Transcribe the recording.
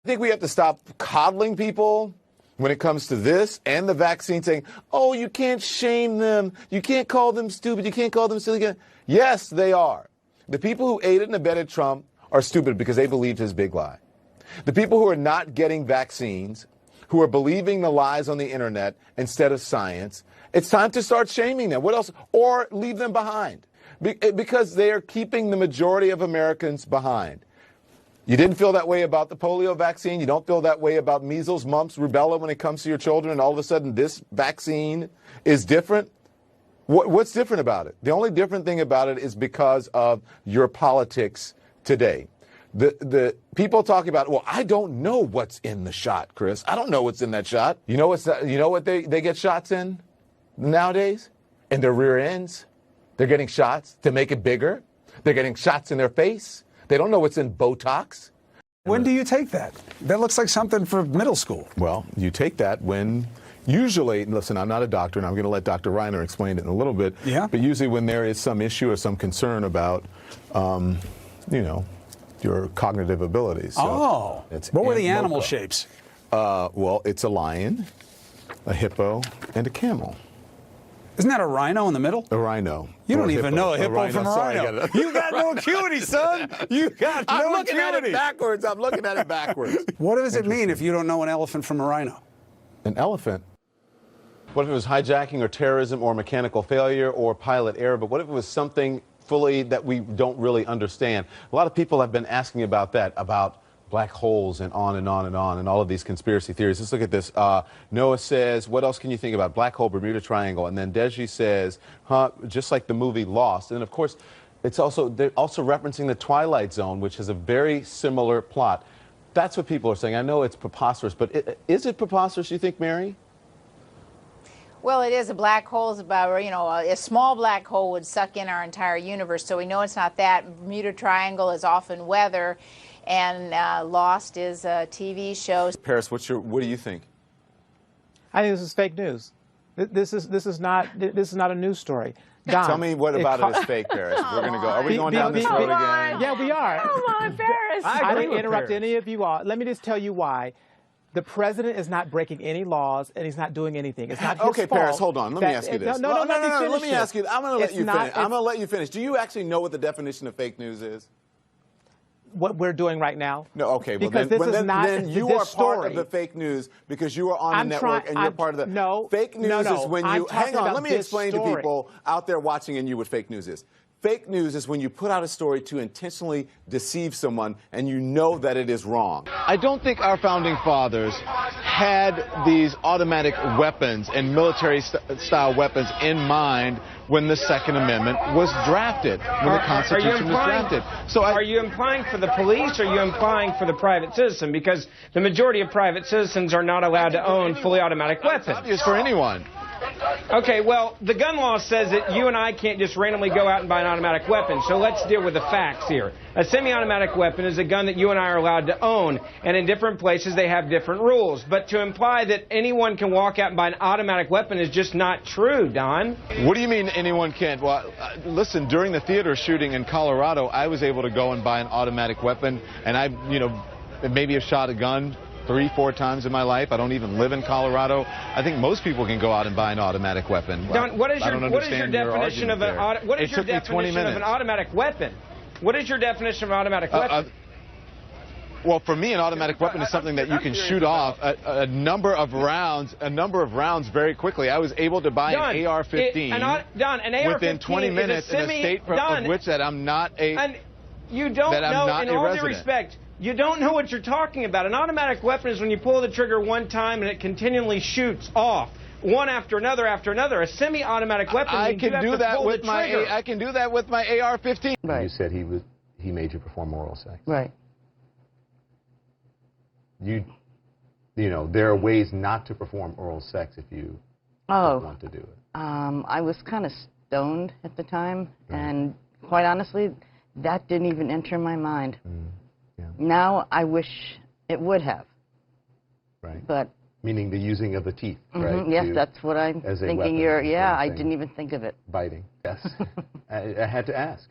I think we have to stop coddling people when it comes to this and the vaccine, saying, oh, you can't shame them. You can't call them stupid. You can't call them silly. Yes, they are. The people who aided and abetted Trump are stupid because they believed his big lie. The people who are not getting vaccines, who are believing the lies on the internet instead of science, it's time to start shaming them. What else? Or leave them behind because they are keeping the majority of Americans behind. You didn't feel that way about the polio vaccine. You don't feel that way about measles, mumps, rubella when it comes to your children, and all of a sudden this vaccine is different. What's different about it? The only different thing about it is because of your politics today. The people talking about, well, I don't know what's in the shot, Chris. I don't know what's in that shot. You know what they get shots in nowadays? In their rear ends. They're getting shots to make it bigger. They're getting shots in their face. They don't know what's in Botox. When do you take that? That looks like something for middle school. Well, you take that when, usually, listen, I'm not a doctor, and I'm going to let Dr. Reiner explain it in a little bit. Yeah. But usually when there is some issue or some concern about, your cognitive abilities. So what were the animal shapes? Well, it's a lion, a hippo, and a camel. Isn't that a rhino in the middle? A rhino. You don't even know a hippo from a rhino. You got no acuity, son. You got no acuity. I'm looking at it backwards. I'm looking at it backwards. What does it mean if you don't know an elephant from a rhino? An elephant? What if it was hijacking or terrorism or mechanical failure or pilot error? But what if it was something fully that we don't really understand? A lot of people have been asking about that, about black holes and on and on and on and all of these conspiracy theories. Let's look at this. Noah says, what else can you think about? Black hole, Bermuda Triangle. And then Deji says, just like the movie Lost. And of course, they're also referencing the Twilight Zone, which has a very similar plot. That's what people are saying. I know it's preposterous, but is it preposterous, you think, Mary? Well, it is. A black hole is about, a small black hole would suck in our entire universe. So we know it's not that. Bermuda Triangle is often weather. And Lost is a TV show. Paris, what do you think? I think this is fake news. This is not a news story. Don, tell me what about it is fake, Paris. We're going to go. Are we going down this road again? Yeah, we are. Come on, Paris. I didn't interrupt any of you all. Let me just tell you why. The president is not breaking any laws, and he's not doing anything. It's not his fault. Okay, Paris, hold on. Let me ask you this. No. Let me ask you. I'm going to let you finish. I'm going to let you finish. Do you actually know what the definition of fake news is? What we're doing right now? No, okay. Well, because then you are part of the fake news because you are on the network and you're part of the... No. Fake news is when you... Hang on, let me explain to story. people out there watching and you what fake news is. Fake news is when you put out a story to intentionally deceive someone and you know that it is wrong. I don't think our founding fathers had these automatic weapons and military-style weapons in mind when the Second Amendment was drafted, when the Constitution was drafted. So are you implying for the police or are you implying for the private citizen? Because the majority of private citizens are not allowed to own fully automatic weapons. It's for anyone. Okay, well, the gun law says that you and I can't just randomly go out and buy an automatic weapon, so let's deal with the facts here. A semi-automatic weapon is a gun that you and I are allowed to own, and in different places they have different rules. But to imply that anyone can walk out and buy an automatic weapon is just not true, Don. What do you mean anyone can't? Well, listen, during the theater shooting in Colorado, I was able to go and buy an automatic weapon, and I, maybe have shot a gun 3-4 times in my life. I don't even live in Colorado. I think most people can go out and buy an automatic weapon. Don, what is your definition of an automatic weapon? What is your definition of an automatic weapon? Well, for me, an automatic weapon is something that you can shoot off a number of rounds very quickly. I was able to buy an AR-15 within 20 minutes in a state of which that I'm not a. And you don't know, in all due respect. You don't know what you're talking about. An automatic weapon is when you pull the trigger one time and it continually shoots off one after another after another. A semi-automatic weapon. I can do that with my AR-15. Right. You said he made you perform oral sex. Right. There are ways not to perform oral sex if you don't want to do it. I was kind of stoned at the time, and quite honestly, that didn't even enter my mind. Yeah. Now I wish it would have. Right. But meaning the using of the teeth, right? Yes, that's what I'm thinking. I didn't even think of it. Biting. Yes. I had to ask.